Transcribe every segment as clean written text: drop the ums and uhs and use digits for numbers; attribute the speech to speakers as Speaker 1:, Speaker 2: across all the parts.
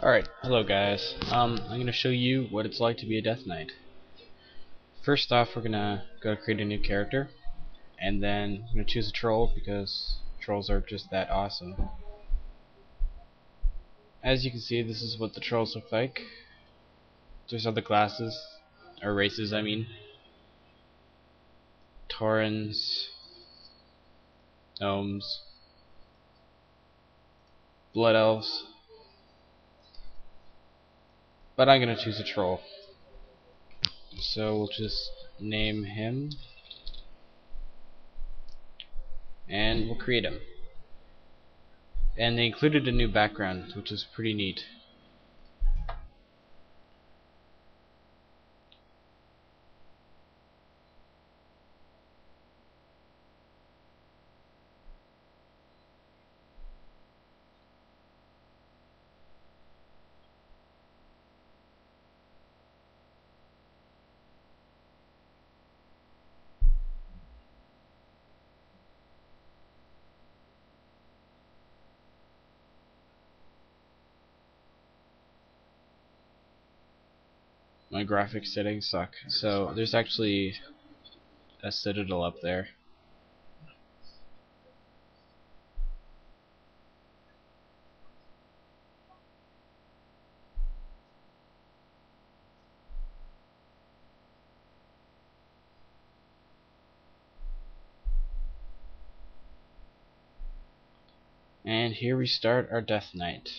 Speaker 1: Alright, hello guys. I'm going to show you what it's like to be a Death Knight. First off, we're going to go create a new character, and then I'm going to choose a troll because trolls are just that awesome. As you can see, this is what the trolls look like. There's other classes, or races I mean. Taurens, gnomes, blood elves, but I'm going to choose a troll. So we'll just name him, and we'll create him. And they included a new background, which is pretty neat. My graphics settings suck. So there's actually a citadel up there. And here we start our Death Knight.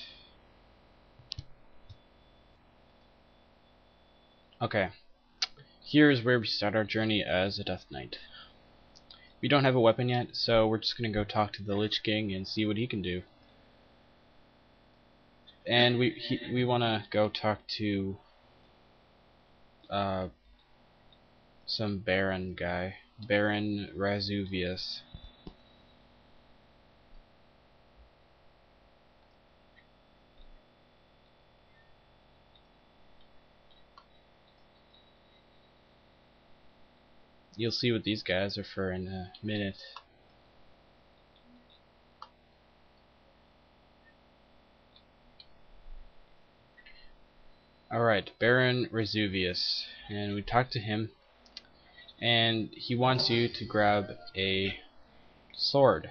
Speaker 1: Okay, here's where we start our journey as a Death Knight. We don't have a weapon yet, so we're just gonna go talk to the Lich King and see what he can do. And we wanna go talk to some Baron guy, Baron Razuvius. You'll see what these guys are for in a minute. Alright, Baron Razuvius, and we talked to him, and he wants you to grab a sword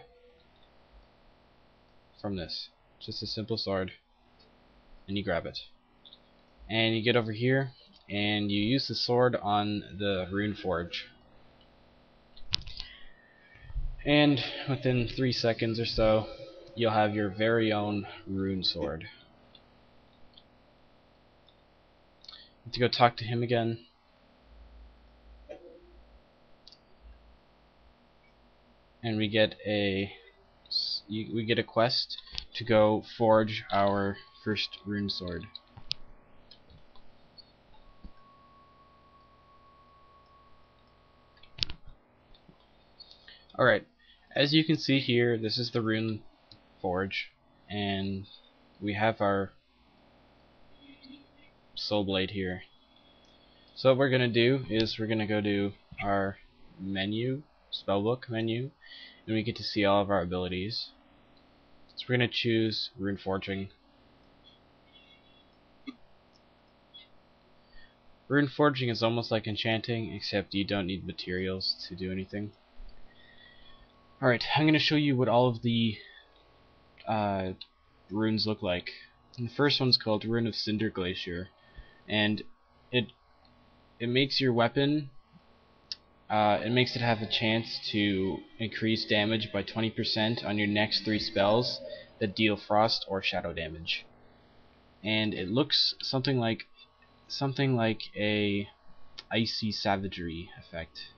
Speaker 1: from this. Just a simple sword, and you grab it. And you get over here, and you use the sword on the rune forge. And within 3 seconds or so, you'll have your very own rune sword. You have to go talk to him again. And we get a quest to go forge our first rune sword. Alright, as you can see here, this is the rune forge, and we have our soul blade here. So what we're gonna do is we're gonna go to our menu, spellbook menu, and we get to see all of our abilities. So we're gonna choose rune forging. Rune forging is almost like enchanting, except you don't need materials to do anything. Alright, I'm gonna show you what all of the runes look like. And the first one's called Rune of Cinder Glacier, and it makes your weapon, it makes it have a chance to increase damage by 20% on your next 3 spells that deal frost or shadow damage. And it looks something like a icy savagery effect.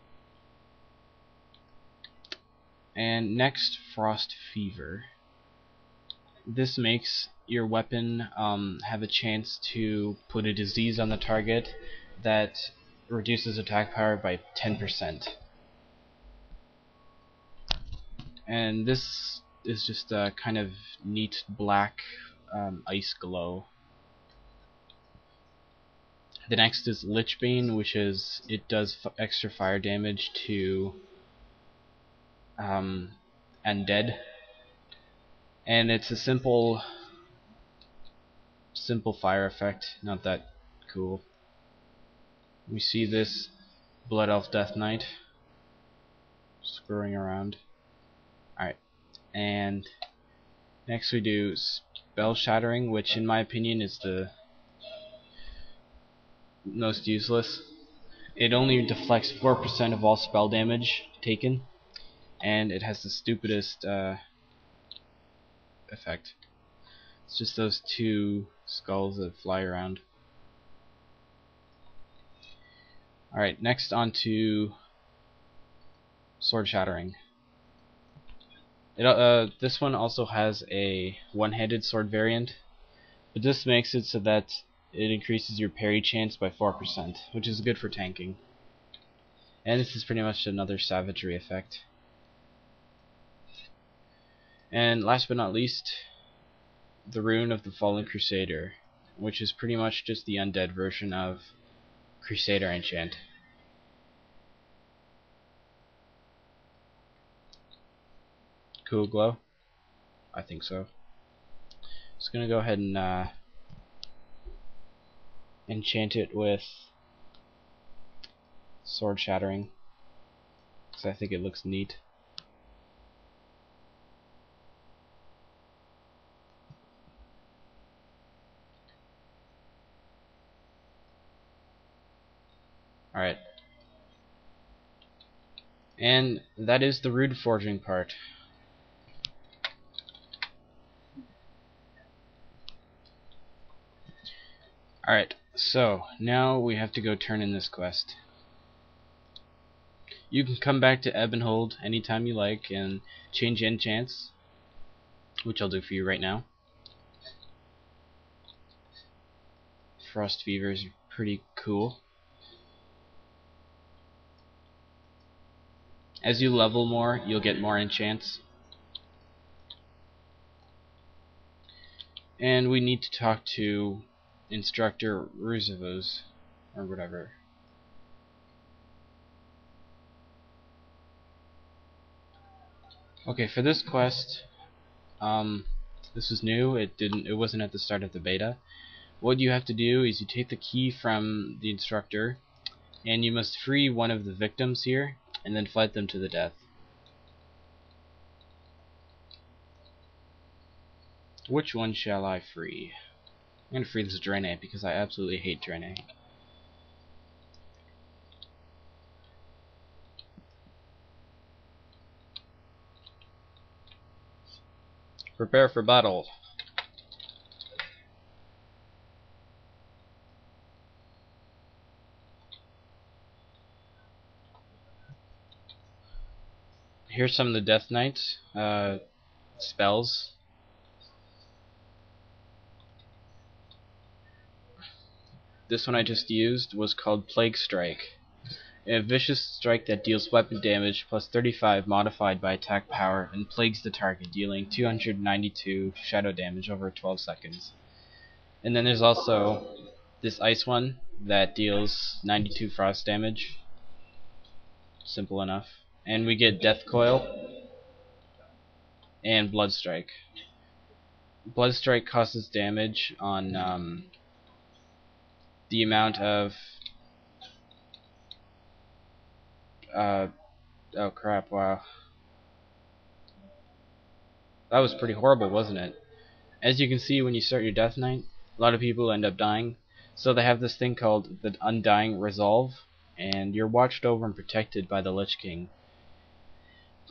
Speaker 1: And next, Frost Fever. This makes your weapon have a chance to put a disease on the target that reduces attack power by 10%. And this is just a kind of neat black ice glow. The next is Lichbane, which is it does extra fire damage to undead, and it's a simple simple fire effect, not that cool. We see this Blood Elf Death Knight screwing around. Alright, and next we do Spell Shattering, which in my opinion is the most useless. It only deflects 4% of all spell damage taken, and it has the stupidest effect. It's just those two skulls that fly around. Alright, next on to Sword Shattering. This one also has a one-handed sword variant, but this makes it so that it increases your parry chance by 4%, which is good for tanking. And this is pretty much another savagery effect. And last but not least, the Rune of the Fallen Crusader, which is pretty much just the undead version of Crusader enchant. Cool glow? I think so. Just gonna go ahead and enchant it with Sword Shattering, because I think it looks neat. Alright. And that is the rune forging part. Alright, so now we have to go turn in this quest. You can come back to Ebonhold anytime you like and change enchants, which I'll do for you right now. Frost Fever is pretty cool. As you level more, you'll get more enchants. And we need to talk to Instructor Roosevelt, or whatever. Okay, for this quest, this is new. It wasn't at the start of the beta. What you have to do is you take the key from the instructor, and you must free one of the victims here, and then fight them to the death. Which one shall I free? I'm gonna free this Draenei because I absolutely hate Draenei. Prepare for battle. Here's some of the Deathknights spells. This one I just used was called Plague Strike. A vicious strike that deals weapon damage plus 35 modified by attack power and plagues the target, dealing 292 shadow damage over 12 seconds. And then there's also this ice one that deals 92 frost damage. Simple enough. And we get Death Coil and Blood Strike. Blood Strike causes damage on the amount of oh crap, wow. That was pretty horrible, wasn't it? As you can see, when you start your Death Knight, a lot of people end up dying. So they have this thing called the Undying Resolve, and you're watched over and protected by the Lich King.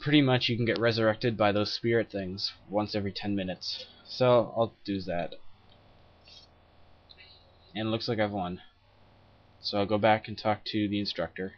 Speaker 1: Pretty much you can get resurrected by those spirit things once every 10 minutes. So I'll do that. And it looks like I've won. So I'll go back and talk to the instructor.